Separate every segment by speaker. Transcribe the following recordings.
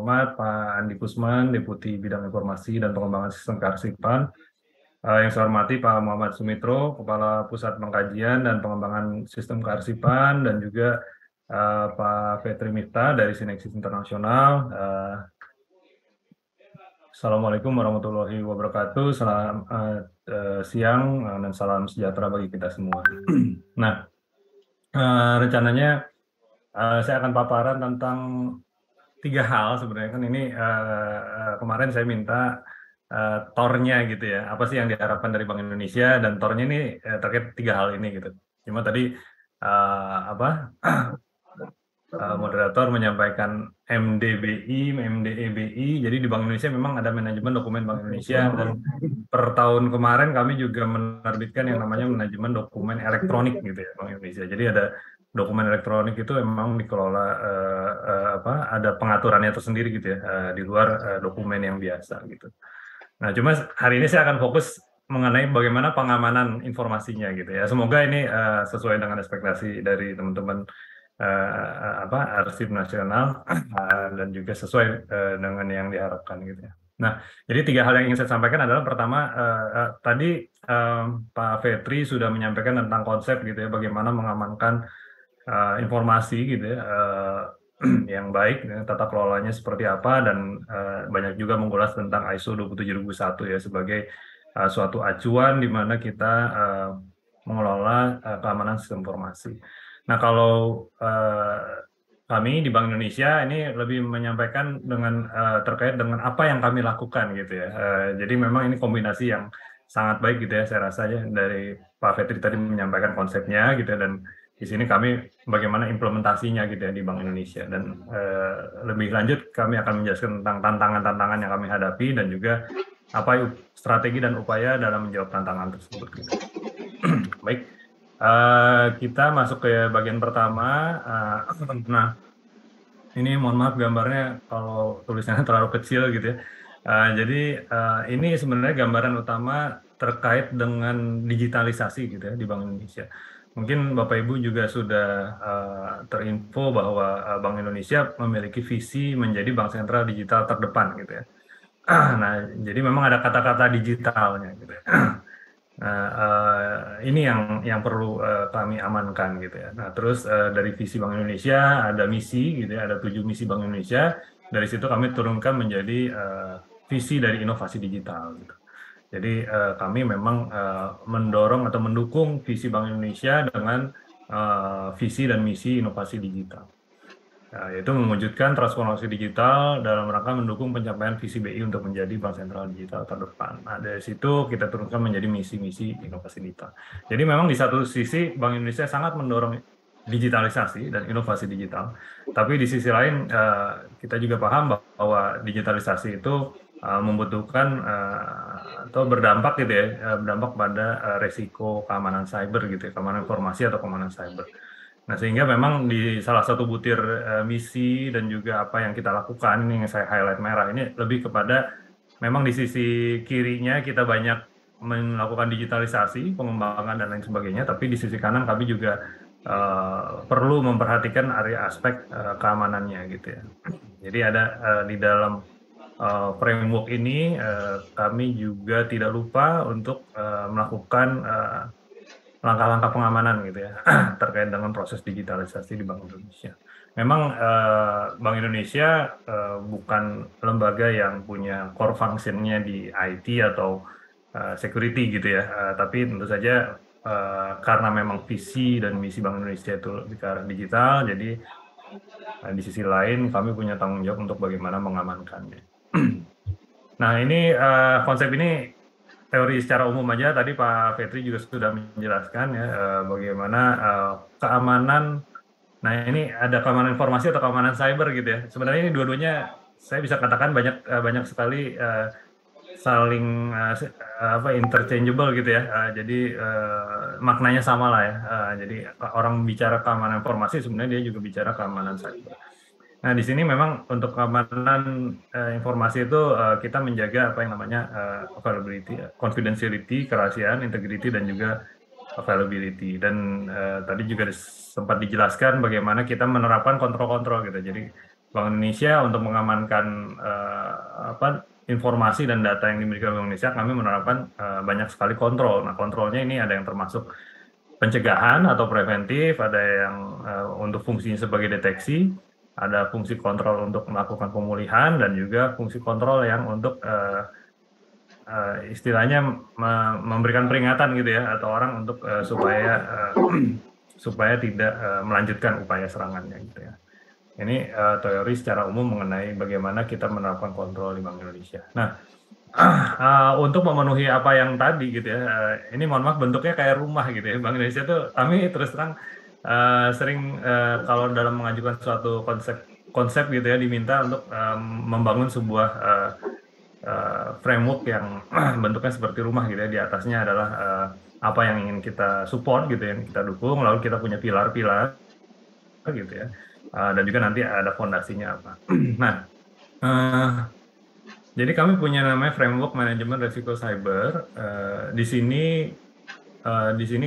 Speaker 1: terhormat Pak Andi Kusman, Deputi Bidang Informasi dan Pengembangan Sistem Kearsipan. Yang saya hormati Pak Muhammad Sumitro, Kepala Pusat Pengkajian dan Pengembangan Sistem Kearsipan, dan juga Pak Fetri Mifta dari Sineksis Internasional. Assalamualaikum warahmatullahi wabarakatuh. Selamat siang dan salam sejahtera bagi kita semua. Nah, rencananya saya akan paparan tentang 3 hal sebenarnya. Kan ini kemarin saya minta tornya gitu ya. Apa sih yang diharapkan dari Bank Indonesia, dan tornya ini terkait 3 hal ini gitu. Cuma tadi moderator menyampaikan MDBI, MDEBI. Jadi di Bank Indonesia memang ada manajemen dokumen Bank Indonesia, dan per tahun kemarin kami juga menerbitkan yang namanya manajemen dokumen elektronik gitu ya Bank Indonesia. Jadi ada dokumen elektronik itu memang dikelola ada pengaturannya tersendiri gitu ya, di luar dokumen yang biasa gitu. Nah, cuma hari ini saya akan fokus mengenai bagaimana pengamanan informasinya gitu ya. Semoga ini sesuai dengan ekspektasi dari teman-teman Arsip Nasional dan juga sesuai dengan yang diharapkan gitu ya. Nah, jadi 3 hal yang ingin saya sampaikan adalah pertama, tadi Pak Fetri sudah menyampaikan tentang konsep gitu ya, bagaimana mengamankan informasi gitu ya, yang baik, ya, tata kelolanya seperti apa, dan banyak juga mengulas tentang ISO 27001 ya sebagai suatu acuan di mana kita mengelola keamanan sistem informasi. Nah, kalau kami di Bank Indonesia ini lebih menyampaikan dengan terkait dengan apa yang kami lakukan gitu ya. Jadi memang ini kombinasi yang sangat baik gitu ya, saya rasa ya, dari Pak Fetri tadi menyampaikan konsepnya gitu ya, dan di sini kami bagaimana implementasinya gitu ya di Bank Indonesia, dan lebih lanjut kami akan menjelaskan tentang tantangan-tantangan yang kami hadapi dan juga apa strategi dan upaya dalam menjawab tantangan tersebut gitu. Baik, kita masuk ke bagian pertama. Nah, ini mohon maaf gambarnya kalau tulisannya terlalu kecil gitu ya. Jadi ini sebenarnya gambaran utama terkait dengan digitalisasi gitu ya di Bank Indonesia. Mungkin Bapak Ibu juga sudah terinfo bahwa Bank Indonesia memiliki visi menjadi bank sentral digital terdepan gitu ya. Nah, jadi memang ada kata-kata digitalnya gitu ya. Nah, ini yang perlu kami amankan gitu ya. Nah, terus dari visi Bank Indonesia ada misi gitu ya, ada 7 misi Bank Indonesia. Dari situ kami turunkan menjadi visi dari inovasi digital gitu. Jadi kami memang mendorong atau mendukung visi Bank Indonesia dengan visi dan misi inovasi digital. Nah, yaitu mewujudkan transformasi digital dalam rangka mendukung pencapaian visi BI untuk menjadi bank sentral digital terdepan. Nah, dari situ kita turunkan menjadi misi-misi inovasi digital. Jadi memang di satu sisi Bank Indonesia sangat mendorong digitalisasi dan inovasi digital, tapi di sisi lain kita juga paham bahwa digitalisasi itu membutuhkan atau berdampak gitu ya, berdampak pada resiko keamanan cyber gitu ya, keamanan informasi atau keamanan cyber. Nah, sehingga memang di salah satu butir misi dan juga apa yang kita lakukan, ini yang saya highlight merah, ini lebih kepada memang di sisi kirinya kita banyak melakukan digitalisasi, pengembangan dan lain sebagainya, tapi di sisi kanan kami juga perlu memperhatikan area aspek keamanannya gitu ya. Jadi ada di dalam framework ini kami juga tidak lupa untuk melakukan langkah-langkah pengamanan gitu ya terkait dengan proses digitalisasi di Bank Indonesia. Memang Bank Indonesia bukan lembaga yang punya core function-nya di IT atau security gitu ya, tapi tentu saja karena memang visi dan misi Bank Indonesia itu lebih ke arah digital, jadi di sisi lain kami punya tanggung jawab untuk bagaimana mengamankannya. Nah, ini konsep ini teori secara umum aja. Tadi Pak Fetri juga sudah menjelaskan ya bagaimana keamanan. Nah, ini ada keamanan informasi atau keamanan cyber gitu ya. Sebenarnya ini dua-duanya saya bisa katakan banyak sekali saling interchangeable gitu ya. Jadi maknanya sama lah ya. Jadi orang bicara keamanan informasi sebenarnya dia juga bicara keamanan cyber. Nah, di sini memang untuk keamanan informasi itu kita menjaga apa yang namanya availability, confidentiality, kerahasiaan, integrity, dan juga availability. Dan tadi juga sempat dijelaskan bagaimana kita menerapkan kontrol-kontrol gitu. Jadi Bank Indonesia untuk mengamankan informasi dan data yang dimiliki oleh Bank Indonesia, kami menerapkan banyak sekali kontrol. Nah, kontrolnya ini ada yang termasuk pencegahan atau preventif, ada yang untuk fungsinya sebagai deteksi, ada fungsi kontrol untuk melakukan pemulihan, dan juga fungsi kontrol yang untuk istilahnya memberikan peringatan gitu ya, atau orang untuk supaya tidak melanjutkan upaya serangannya gitu ya. Ini teori secara umum mengenai bagaimana kita menerapkan kontrol di Bank Indonesia. Nah, untuk memenuhi apa yang tadi gitu ya, ini mohon maaf bentuknya kayak rumah gitu ya. Bank Indonesia tuh kami terus terang sering kalau dalam mengajukan suatu konsep gitu ya, diminta untuk membangun sebuah framework yang bentuknya seperti rumah gitu ya. Di atasnya adalah apa yang ingin kita support gitu ya, yang kita dukung, lalu kita punya pilar-pilar gitu ya. Dan juga nanti ada fondasinya apa. Nah, jadi kami punya namanya framework manajemen risiko cyber. Di sini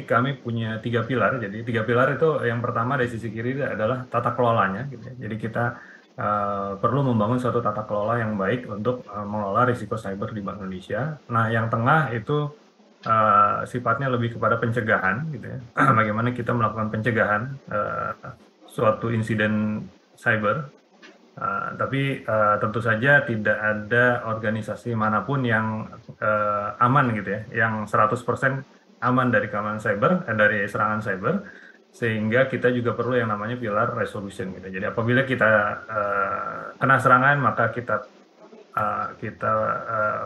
Speaker 1: kami punya 3 pilar. Jadi 3 pilar itu yang pertama dari sisi kiri adalah tata kelolanya. Gitu ya. Jadi kita perlu membangun suatu tata kelola yang baik untuk mengelola risiko cyber di Bank Indonesia. Nah, yang tengah itu sifatnya lebih kepada pencegahan, gitu ya. Bagaimana kita melakukan pencegahan suatu insiden cyber. Tapi tentu saja tidak ada organisasi manapun yang aman gitu ya, yang 100% aman dari keamanan cyber, dari serangan cyber, sehingga kita juga perlu yang namanya pilar resolution gitu. Jadi apabila kita kena serangan, maka kita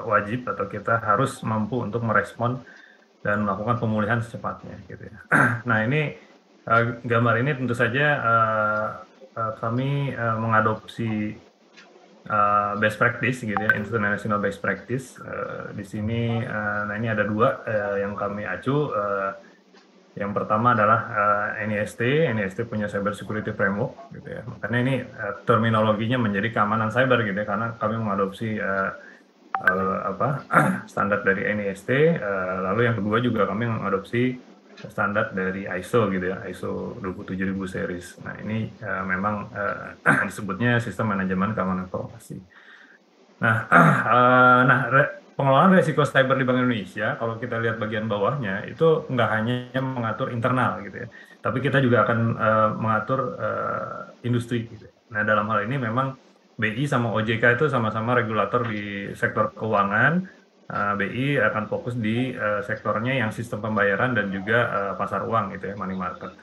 Speaker 1: wajib atau kita harus mampu untuk merespon dan melakukan pemulihan secepatnya gitu ya. Nah, ini gambar ini tentu saja kami mengadopsi best practice gitu ya, international best practice. Di sini, nah ini ada 2 yang kami acu. Yang pertama adalah NIST. NIST punya Cyber Security Framework gitu ya. Makanya ini terminologinya menjadi keamanan cyber gitu ya, karena kami mengadopsi standar dari NIST. Lalu yang kedua juga kami mengadopsi standar dari ISO gitu ya, ISO 27000 series. Nah, ini memang disebutnya sistem manajemen keamanan informasi. Nah, pengelolaan risiko cyber di Bank Indonesia, kalau kita lihat bagian bawahnya, itu nggak hanya mengatur internal gitu ya, tapi kita juga akan mengatur industri gitu. Nah, dalam hal ini memang BI sama OJK itu sama-sama regulator di sektor keuangan. BI akan fokus di sektornya yang sistem pembayaran dan juga pasar uang gitu ya, money market.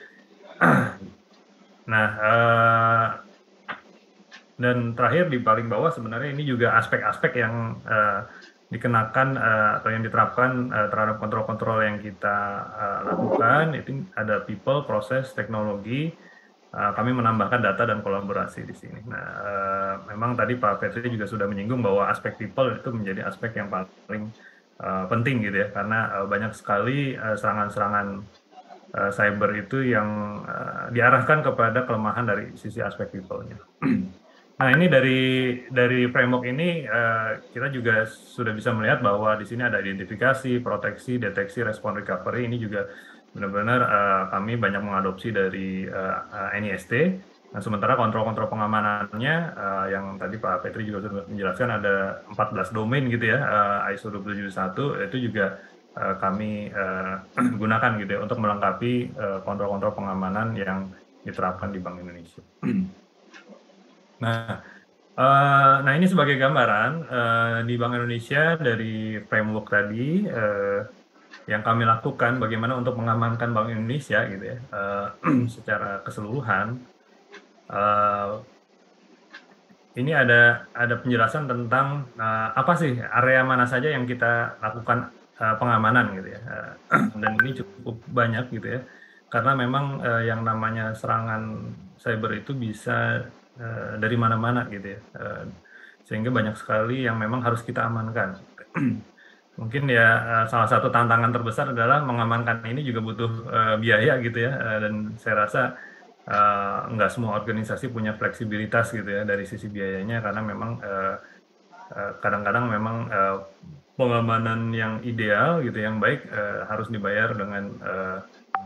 Speaker 1: Nah, dan terakhir di paling bawah sebenarnya ini juga aspek-aspek yang dikenakan atau yang diterapkan terhadap kontrol-kontrol yang kita lakukan. Itu ada people, proses, teknologi. Kami menambahkan data dan kolaborasi di sini. Nah, memang tadi Pak Petri juga sudah menyinggung bahwa aspek people itu menjadi aspek yang paling penting gitu ya, karena banyak sekali serangan-serangan cyber itu yang diarahkan kepada kelemahan dari sisi aspek people-nya. Nah, ini dari framework ini kita juga sudah bisa melihat bahwa di sini ada identifikasi, proteksi, deteksi, respon, recovery. Ini juga benar-benar kami banyak mengadopsi dari NIST. Nah, sementara kontrol-kontrol pengamanannya yang tadi Pak Petri juga sudah menjelaskan ada 14 domain gitu ya, ISO 27001 itu juga kami gunakan gitu ya untuk melengkapi kontrol-kontrol pengamanan yang diterapkan di Bank Indonesia. Nah, ini sebagai gambaran di Bank Indonesia dari framework tadi yang kami lakukan bagaimana untuk mengamankan Bank Indonesia gitu ya secara keseluruhan. Ini ada penjelasan tentang apa sih area mana saja yang kita lakukan pengamanan gitu ya. Dan ini cukup banyak gitu ya, karena memang yang namanya serangan cyber itu bisa dari mana-mana gitu ya, sehingga banyak sekali yang memang harus kita amankan. Mungkin ya salah satu tantangan terbesar adalah mengamankan ini juga butuh biaya gitu ya, dan saya rasa nggak semua organisasi punya fleksibilitas gitu ya dari sisi biayanya, karena memang kadang-kadang memang pengamanan yang ideal gitu, yang baik harus dibayar dengan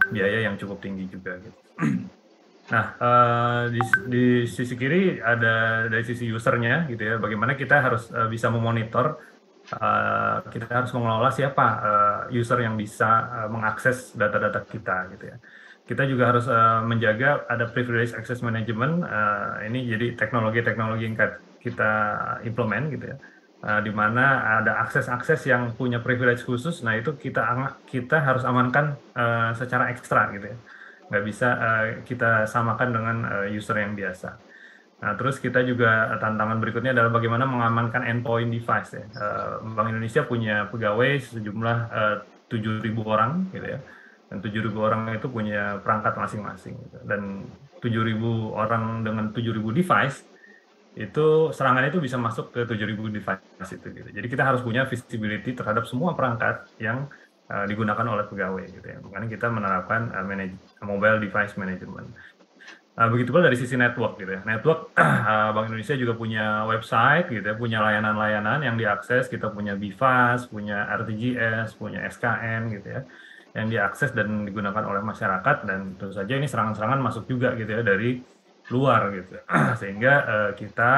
Speaker 1: biaya yang cukup tinggi juga gitu. Nah, di sisi kiri ada dari sisi usernya gitu ya, bagaimana kita harus bisa memonitor, kita harus mengelola siapa user yang bisa mengakses data-data kita gitu ya. Kita juga harus menjaga ada privilege access management, ini jadi teknologi-teknologi yang kita implement gitu ya, di mana ada akses-akses yang punya privilege khusus, nah itu kita harus amankan secara ekstra gitu ya. Nggak bisa kita samakan dengan user yang biasa. Nah, terus kita juga tantangan berikutnya adalah bagaimana mengamankan endpoint device ya. Bank Indonesia punya pegawai sejumlah 7.000 orang gitu ya. Dan 7.000 orang itu punya perangkat masing-masing gitu. Dan 7.000 orang dengan 7.000 device itu serangan itu bisa masuk ke 7.000 device itu gitu. Jadi kita harus punya visibility terhadap semua perangkat yang digunakan oleh pegawai gitu ya. Makanya kita menerapkan mobile device management. Begitu pula dari sisi network gitu ya. Network Bank Indonesia juga punya website gitu ya, punya layanan-layanan yang diakses. Kita punya BIFAS, punya RTGS, punya SKN gitu ya, yang diakses dan digunakan oleh masyarakat. Dan tentu saja ini serangan-serangan masuk juga gitu ya dari luar gitu. Sehingga kita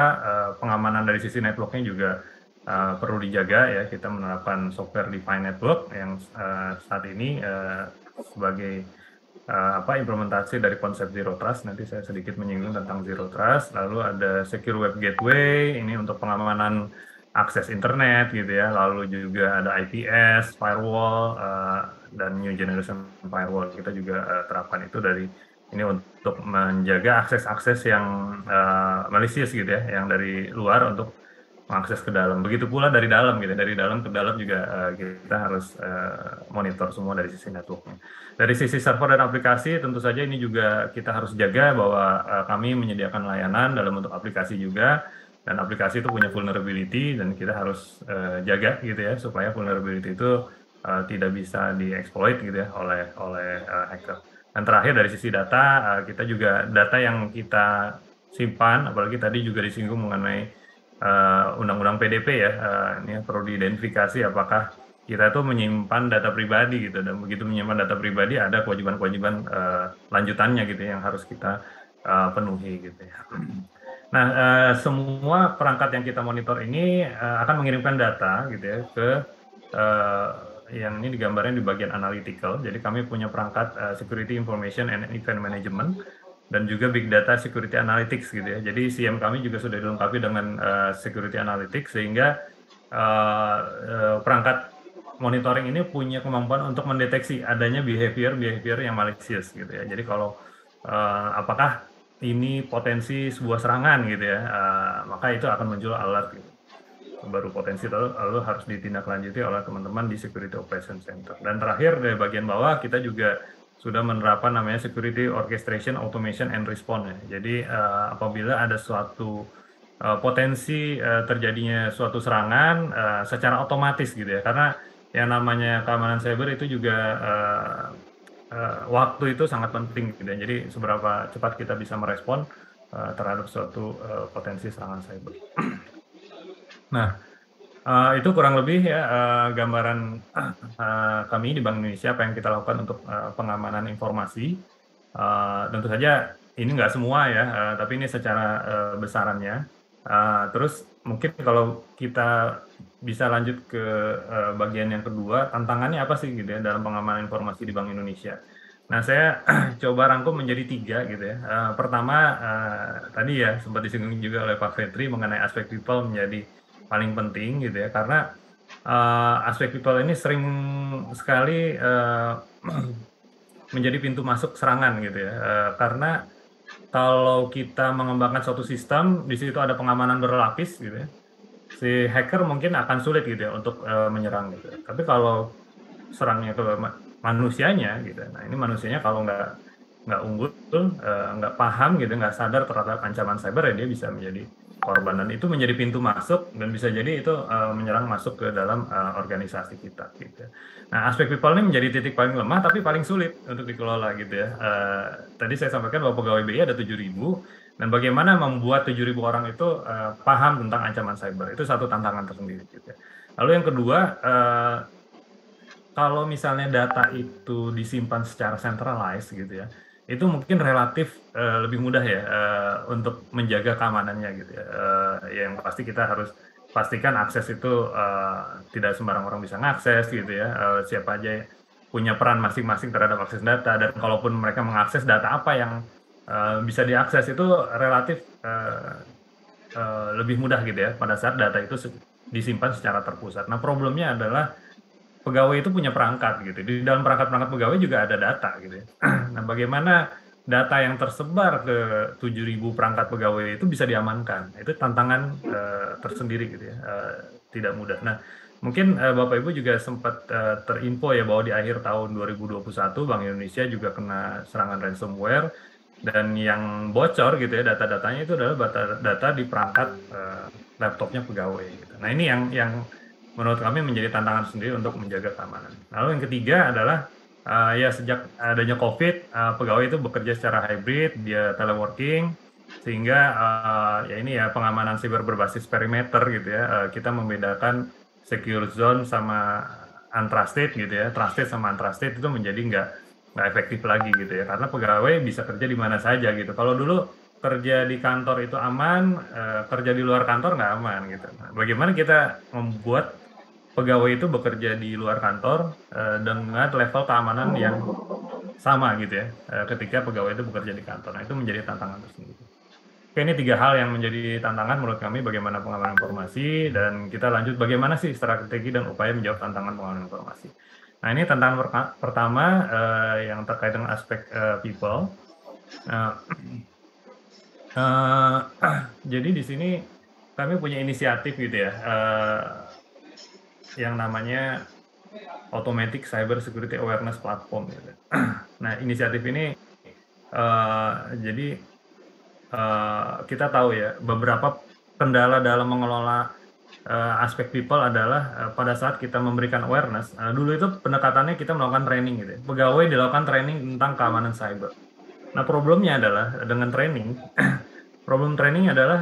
Speaker 1: pengamanan dari sisi networknya juga perlu dijaga ya. Kita menerapkan software defined network yang saat ini sebagai implementasi dari konsep Zero Trust. Nanti saya sedikit menyinggung tentang Zero Trust. Lalu ada Secure Web Gateway, ini untuk pengamanan akses internet gitu ya. Lalu juga ada IPS, firewall, dan New Generation Firewall. Kita juga terapkan itu dari ini untuk menjaga akses-akses yang malicious gitu ya, yang dari luar untuk mengakses ke dalam. Begitu pula dari dalam gitu, dari dalam ke dalam juga kita harus monitor semua dari sisi networknya. Dari sisi server dan aplikasi tentu saja ini juga kita harus jaga bahwa kami menyediakan layanan dalam bentuk aplikasi juga, dan aplikasi itu punya vulnerability dan kita harus jaga gitu ya supaya vulnerability itu tidak bisa dieksploit gitu ya oleh hacker. Dan terakhir dari sisi data, kita juga data yang kita simpan, apalagi tadi juga disinggung mengenai undang-undang PDP ya, ini perlu diidentifikasi apakah kita tuh menyimpan data pribadi gitu, dan begitu menyimpan data pribadi ada kewajiban-kewajiban lanjutannya gitu yang harus kita penuhi gitu ya. Nah, semua perangkat yang kita monitor ini akan mengirimkan data gitu ya ke yang ini digambarnya di bagian analytical. Jadi kami punya perangkat Security Information and Event Management dan juga Big Data Security Analytics gitu ya. Jadi CM kami juga sudah dilengkapi dengan Security Analytics sehingga perangkat monitoring ini punya kemampuan untuk mendeteksi adanya behavior yang malicious gitu ya. Jadi kalau apakah ini potensi sebuah serangan gitu ya, maka itu akan muncul alert gitu. Baru potensi lalu harus ditindaklanjuti oleh teman-teman di Security Operation Center. Dan terakhir dari bagian bawah kita juga sudah menerapkan namanya Security Orchestration, Automation, and Response ya. Jadi apabila ada suatu potensi terjadinya suatu serangan secara otomatis gitu ya, karena yang namanya keamanan cyber itu juga waktu itu sangat penting gitu ya. Jadi seberapa cepat kita bisa merespon terhadap suatu potensi serangan cyber. Nah, itu kurang lebih ya gambaran kami di Bank Indonesia apa yang kita lakukan untuk pengamanan informasi. Tentu saja ini nggak semua ya, tapi ini secara besarannya. Terus mungkin kalau kita bisa lanjut ke bagian yang kedua, tantangannya apa sih gitu ya dalam pengamanan informasi di Bank Indonesia. Nah, saya coba rangkum menjadi 3 gitu ya. Pertama, tadi ya sempat disinggung juga oleh Pak Fetri mengenai aspek people menjadi paling penting gitu ya, karena aspek people ini sering sekali menjadi pintu masuk serangan gitu ya, karena kalau kita mengembangkan suatu sistem di situ ada pengamanan berlapis gitu ya, si hacker mungkin akan sulit gitu ya untuk menyerang gitu. Tapi kalau serangnya ke manusianya gitu, nah ini manusianya kalau nggak unggul, nggak paham gitu, nggak sadar terhadap ancaman cyber ya dia bisa menjadi korban, dan itu menjadi pintu masuk dan bisa jadi itu menyerang masuk ke dalam organisasi kita gitu. Nah, aspek people ini menjadi titik paling lemah tapi paling sulit untuk dikelola gitu ya. Tadi saya sampaikan bahwa pegawai BI ada 7.000 dan bagaimana membuat 7.000 orang itu paham tentang ancaman cyber itu satu tantangan tersendiri gitu ya. Lalu yang kedua, kalau misalnya data itu disimpan secara centralized gitu ya, itu mungkin relatif lebih mudah ya untuk menjaga keamanannya gitu ya. Yang pasti kita harus pastikan akses itu tidak sembarang orang bisa mengakses gitu ya. Siapa aja punya peran masing-masing terhadap akses data, dan kalaupun mereka mengakses data apa yang bisa diakses itu relatif lebih mudah gitu ya pada saat data itu disimpan secara terpusat. Nah, problemnya adalah pegawai itu punya perangkat gitu. Di dalam perangkat-perangkat pegawai juga ada data gitu ya. Nah, bagaimana data yang tersebar ke 7.000 perangkat pegawai itu bisa diamankan? Itu tantangan tersendiri gitu ya. Tidak mudah. Nah, mungkin Bapak Ibu juga sempat terinfo ya bahwa di akhir tahun 2021 Bank Indonesia juga kena serangan ransomware, dan yang bocor gitu ya data-datanya itu adalah data di perangkat laptopnya pegawai gitu. Nah, ini yang menurut kami menjadi tantangan sendiri untuk menjaga keamanan. Lalu yang ketiga adalah ya sejak adanya COVID, pegawai itu bekerja secara hybrid, dia teleworking, sehingga ya ini ya pengamanan siber berbasis perimeter gitu ya. Kita membedakan secure zone sama untrusted gitu ya. Trusted sama untrusted itu menjadi nggak efektif lagi gitu ya, karena pegawai bisa kerja di mana saja gitu. Kalau dulu kerja di kantor itu aman, kerja di luar kantor nggak aman gitu. Nah, bagaimana kita membuat pegawai itu bekerja di luar kantor dengan level keamanan yang sama gitu ya, ketika pegawai itu bekerja di kantor. Nah, itu menjadi tantangan tersendiri. Oke, ini 3 hal yang menjadi tantangan menurut kami bagaimana pengamanan informasi, dan kita lanjut bagaimana sih strategi dan upaya menjawab tantangan pengamanan informasi. Nah, ini tantangan pertama yang terkait dengan aspek people. Jadi di sini kami punya inisiatif gitu ya, yang namanya Automatic Cyber Security Awareness Platform gitu. Nah, inisiatif ini jadi kita tahu ya beberapa kendala dalam mengelola aspek people adalah pada saat kita memberikan awareness, dulu itu pendekatannya kita melakukan training gitu ya. Pegawai dilakukan training tentang keamanan cyber. Nah, problemnya adalah dengan training, problem training adalah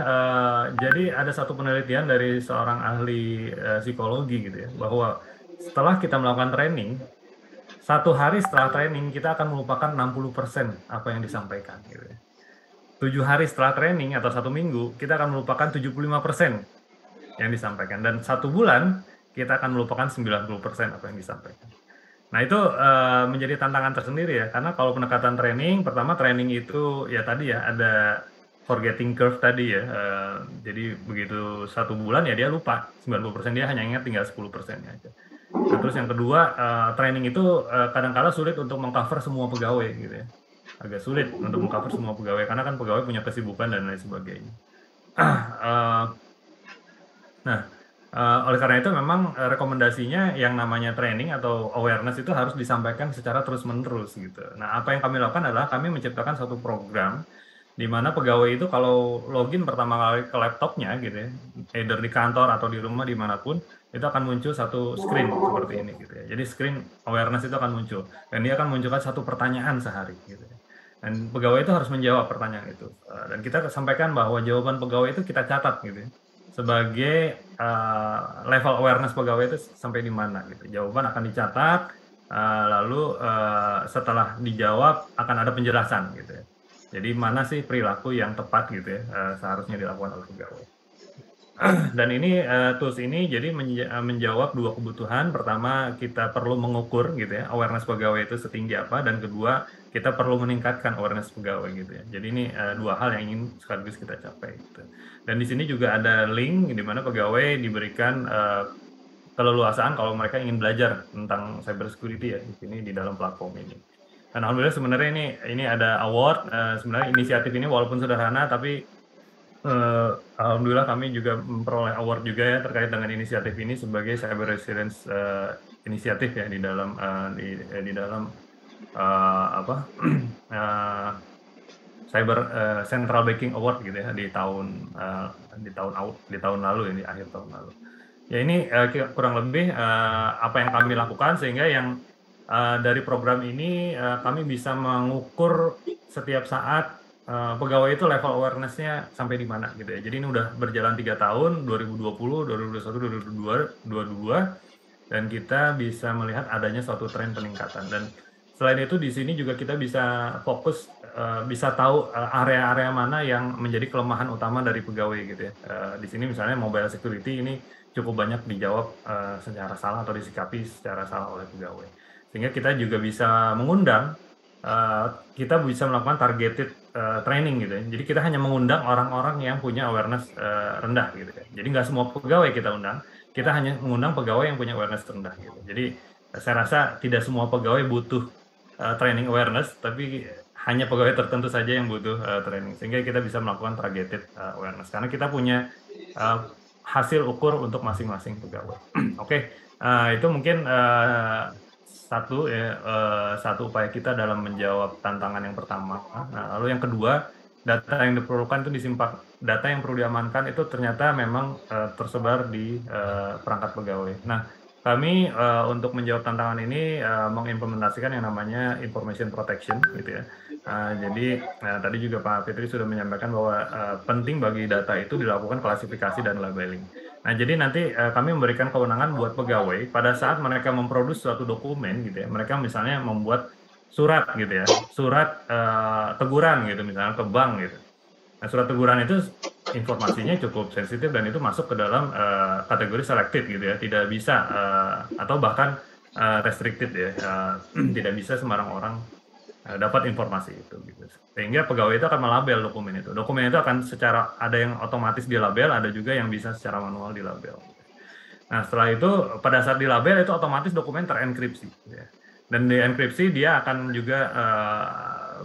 Speaker 1: jadi ada satu penelitian dari seorang ahli psikologi gitu ya, bahwa setelah kita melakukan training, 1 hari setelah training kita akan melupakan 60% apa yang disampaikan gitu ya. 7 hari setelah training atau 1 minggu kita akan melupakan 75% yang disampaikan, dan 1 bulan kita akan melupakan 90% apa yang disampaikan. Nah, itu menjadi tantangan tersendiri ya, karena kalau pendekatan training, pertama training itu ya tadi ya ada forgetting curve tadi ya, jadi begitu 1 bulan ya dia lupa, 90% dia hanya ingat tinggal 10%-nya aja. Nah, terus yang kedua, training itu kadang-kala sulit untuk mengcover semua pegawai gitu ya, agak sulit untuk mengcover semua pegawai karena kan pegawai punya kesibukan dan lain sebagainya. Nah, oleh karena itu memang rekomendasinya yang namanya training atau awareness itu harus disampaikan secara terus-menerus gitu. Nah, apa yang kami lakukan adalah kami menciptakan satu program di mana pegawai itu kalau login pertama kali ke laptopnya gitu ya, either di kantor atau di rumah dimanapun, itu akan muncul satu screen seperti ini gitu ya. Jadi screen awareness itu akan muncul, dan dia akan munculkan satu pertanyaan sehari gitu ya. Dan pegawai itu harus menjawab pertanyaan itu. Dan kita sampaikan bahwa jawaban pegawai itu kita catat gitu ya, sebagai level awareness pegawai itu sampai di mana gitu. Jawaban akan dicatat, lalu setelah dijawab akan ada penjelasan gitu ya. Jadi mana sih perilaku yang tepat gitu ya seharusnya dilakukan oleh pegawai. Dan ini tools ini jadi menjawab 2 kebutuhan. Pertama, kita perlu mengukur gitu ya awareness pegawai itu setinggi apa, dan kedua, kita perlu meningkatkan awareness pegawai gitu ya. Jadi ini 2 hal yang ingin sekaligus kita capai gitu. Dan di sini juga ada link di mana pegawai diberikan keleluasaan kalau mereka ingin belajar tentang cyber security ya di sini di dalam platform ini. Dan alhamdulillah sebenarnya ini ada award, sebenarnya inisiatif ini walaupun sederhana tapi alhamdulillah kami juga memperoleh award juga ya terkait dengan inisiatif ini sebagai cyber resilience inisiatif ya di dalam cyber central banking award gitu ya di tahun lalu ya, di akhir tahun lalu. Ya ini kurang lebih apa yang kami lakukan sehingga yang dari program ini kami bisa mengukur setiap saat pegawai itu level awareness-nya sampai di mana gitu ya. Jadi ini udah berjalan 3 tahun, 2020, 2021, 2022, dan kita bisa melihat adanya suatu tren peningkatan. Dan selain itu di sini juga kita bisa fokus, bisa tahu area-area mana yang menjadi kelemahan utama dari pegawai gitu ya. Di sini misalnya mobile security ini cukup banyak dijawab secara salah atau disikapi secara salah oleh pegawai. Sehingga kita juga bisa mengundang, kita bisa melakukan targeted training gitu ya. Jadi kita hanya mengundang orang-orang yang punya awareness rendah gitu ya. Jadi nggak semua pegawai kita undang, kita hanya mengundang pegawai yang punya awareness rendah gitu. Jadi saya rasa tidak semua pegawai butuh training awareness, tapi hanya pegawai tertentu saja yang butuh training. Sehingga kita bisa melakukan targeted awareness. Karena kita punya hasil ukur untuk masing-masing pegawai. Oke, itu mungkin satu upaya kita dalam menjawab tantangan yang pertama. Nah, lalu yang kedua, data yang diperlukan itu data yang perlu diamankan itu ternyata memang tersebar di perangkat pegawai. Nah, kami untuk menjawab tantangan ini mengimplementasikan yang namanya information protection, gitu ya. Jadi tadi juga Pak Fitri sudah menyampaikan bahwa penting bagi data itu dilakukan klasifikasi dan labeling. Nah, jadi nanti kami memberikan kewenangan buat pegawai pada saat mereka memproduksi suatu dokumen, gitu ya. Mereka misalnya membuat surat, gitu ya, surat teguran, gitu, misalnya ke bank, gitu. Nah, surat teguran itu informasinya cukup sensitif dan itu masuk ke dalam kategori selected, gitu ya, tidak bisa atau bahkan restricted ya, tidak bisa sembarang orang dapat informasi itu, gitu. Sehingga pegawai itu akan melabel dokumen itu. Dokumen itu akan secara, ada yang otomatis dilabel, ada juga yang bisa secara manual dilabel. Nah, setelah itu pada saat dilabel itu otomatis dokumen terenkripsi, gitu ya. Dan di enkripsi dia akan juga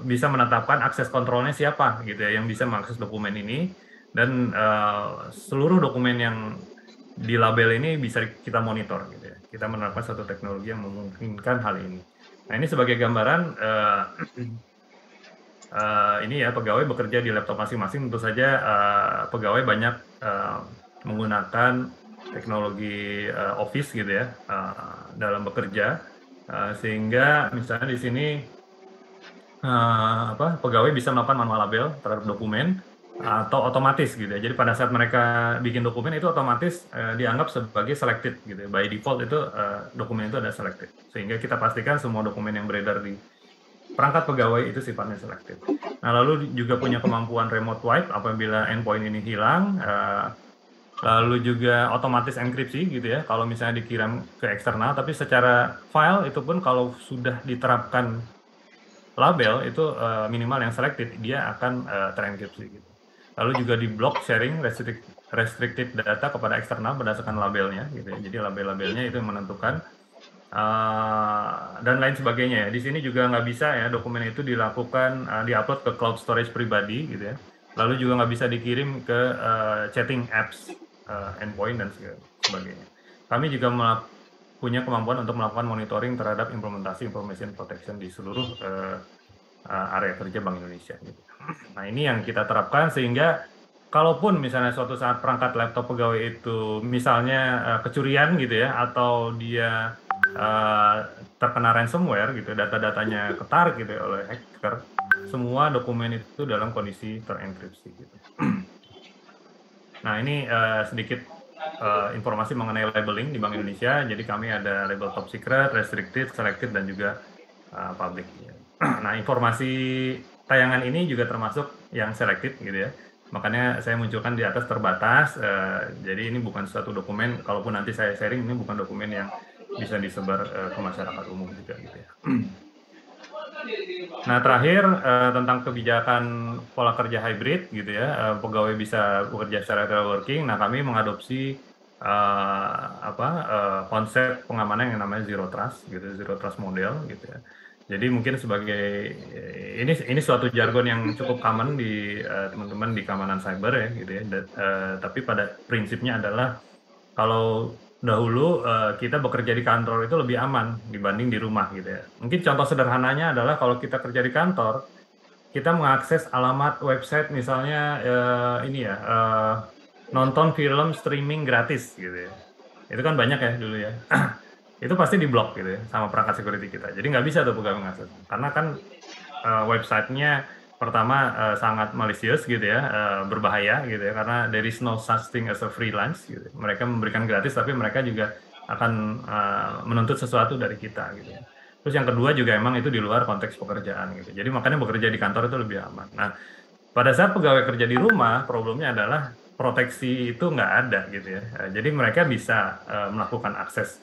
Speaker 1: bisa menetapkan akses kontrolnya siapa, gitu ya, yang bisa mengakses dokumen ini, dan seluruh dokumen yang dilabel ini bisa kita monitor, gitu ya. Kita menerapkan satu teknologi yang memungkinkan hal ini. Nah, ini sebagai gambaran ini ya, pegawai bekerja di laptop masing-masing. Tentu saja pegawai banyak menggunakan teknologi Office, gitu ya, dalam bekerja, sehingga misalnya di sini pegawai bisa melakukan manual label terhadap dokumen atau otomatis, gitu ya. Jadi pada saat mereka bikin dokumen itu otomatis dianggap sebagai selected, gitu ya. By default itu dokumen itu ada selected, sehingga kita pastikan semua dokumen yang beredar di perangkat pegawai itu sifatnya selected. Nah, lalu juga punya kemampuan remote wipe apabila endpoint ini hilang, lalu juga otomatis enkripsi, gitu ya, kalau misalnya dikirim ke eksternal, tapi secara file itu pun kalau sudah diterapkan label itu minimal yang selected, dia akan terenkripsi, gitu. Lalu juga di block sharing restricted data kepada eksternal berdasarkan labelnya, gitu ya. Jadi label-labelnya itu menentukan dan lain sebagainya ya. Di sini juga nggak bisa ya dokumen itu dilakukan diupload ke cloud storage pribadi, gitu ya. Lalu juga nggak bisa dikirim ke chatting apps endpoint dan sebagainya. Kami juga punya kemampuan untuk melakukan monitoring terhadap implementasi information protection di seluruh area kerja Bank Indonesia, gitu. Nah, ini yang kita terapkan sehingga kalaupun misalnya suatu saat perangkat laptop pegawai itu misalnya kecurian, gitu ya, atau dia terkena ransomware, gitu, data-datanya ketarik, gitu ya, oleh hacker, semua dokumen itu dalam kondisi terenkripsi, gitu. Nah, ini sedikit informasi mengenai labeling di Bank Indonesia. Jadi kami ada label top secret, restricted, selected, dan juga public. Nah, informasi tayangan ini juga termasuk yang selected, gitu ya. Makanya saya munculkan di atas terbatas. Jadi ini bukan suatu dokumen, kalaupun nanti saya sharing, ini bukan dokumen yang bisa disebar ke masyarakat umum juga, gitu ya. Nah, terakhir tentang kebijakan pola kerja hybrid, gitu ya, pegawai bisa bekerja secara teleworking. Nah, kami mengadopsi konsep pengamanan yang namanya zero trust, gitu, zero trust model, gitu ya. Jadi mungkin sebagai ini suatu jargon yang cukup common di teman-teman di keamanan cyber ya, gitu ya. Tapi pada prinsipnya adalah kalau dahulu kita bekerja di kantor itu lebih aman dibanding di rumah, gitu ya. Mungkin contoh sederhananya adalah kalau kita kerja di kantor, kita mengakses alamat website misalnya nonton film streaming gratis, gitu ya. Itu kan banyak ya dulu ya. Itu pasti diblok, gitu ya, sama perangkat security kita. Jadi nggak bisa tuh pegawai mengakses. Karena kan websitenya pertama sangat malicious, gitu ya, berbahaya, gitu ya, karena there is no such thing as a free lunch, gitu. Mereka memberikan gratis, tapi mereka juga akan menuntut sesuatu dari kita, gitu ya. Terus yang kedua juga emang itu di luar konteks pekerjaan gitu. Jadi makanya bekerja di kantor itu lebih aman. Nah, pada saat pegawai kerja di rumah, problemnya adalah proteksi itu nggak ada gitu ya. Jadi mereka bisa melakukan akses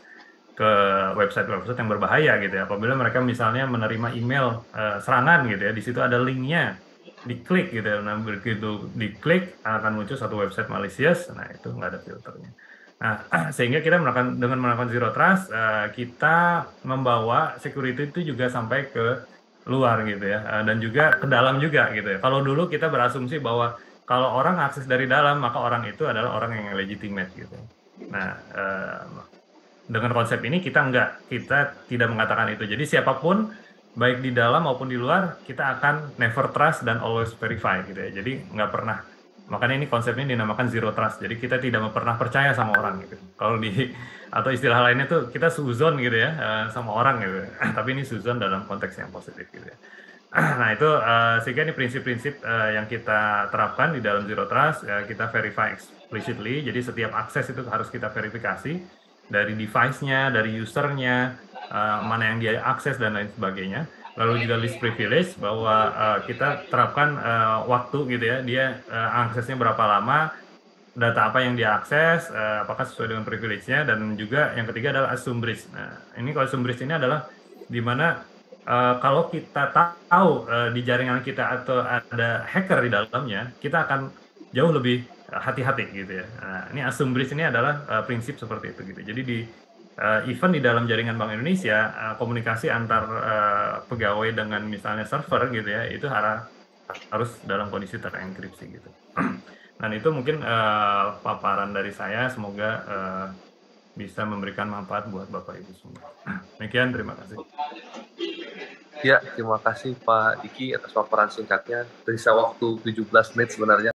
Speaker 1: ke website-website yang berbahaya gitu ya. Apabila mereka misalnya menerima email serangan gitu ya, di situ ada linknya, diklik gitu ya. Nah, begitu diklik akan muncul satu website malicious. Nah, itu nggak ada filternya. Nah, sehingga kita dengan melakukan zero trust, kita membawa security itu juga sampai ke luar gitu ya, dan juga ke dalam juga gitu ya. Kalau dulu kita berasumsi bahwa kalau orang akses dari dalam, maka orang itu adalah orang yang legitimate gitu. Nah, dengan konsep ini kita tidak mengatakan itu. Jadi siapapun, baik di dalam maupun di luar, kita akan never trust dan always verify gitu ya. Jadi nggak pernah, makanya ini konsepnya dinamakan zero trust. Jadi kita tidak pernah percaya sama orang gitu. Kalau atau istilah lainnya tuh kita suzon gitu ya, sama orang gitu. Tapi ini suzon dalam konteks yang positif gitu ya. Nah itu sehingga ini prinsip-prinsip yang kita terapkan di dalam zero trust, kita verify explicitly. Jadi setiap akses itu harus kita verifikasi dari device-nya, dari user-nya, mana yang dia akses dan lain sebagainya. Lalu juga list privilege bahwa kita terapkan waktu gitu ya, dia aksesnya berapa lama, data apa yang dia akses, apakah sesuai dengan privilege-nya, dan juga yang ketiga adalah assume breach. Nah, ini kalau assume breach ini adalah di mana kalau kita tahu di jaringan kita atau ada hacker di dalamnya, kita akan jauh lebih hati-hati gitu ya. Nah, ini assume breach ini adalah prinsip seperti itu gitu. Jadi event di dalam jaringan Bank Indonesia, komunikasi antar pegawai dengan misalnya server gitu ya, itu harus dalam kondisi terenkripsi gitu. Dan itu mungkin paparan dari saya, semoga bisa memberikan manfaat buat Bapak Ibu semua. Demikian, terima kasih.
Speaker 2: Ya, terima kasih Pak Diki atas paparan singkatnya. Tersisa waktu 17 menit sebenarnya.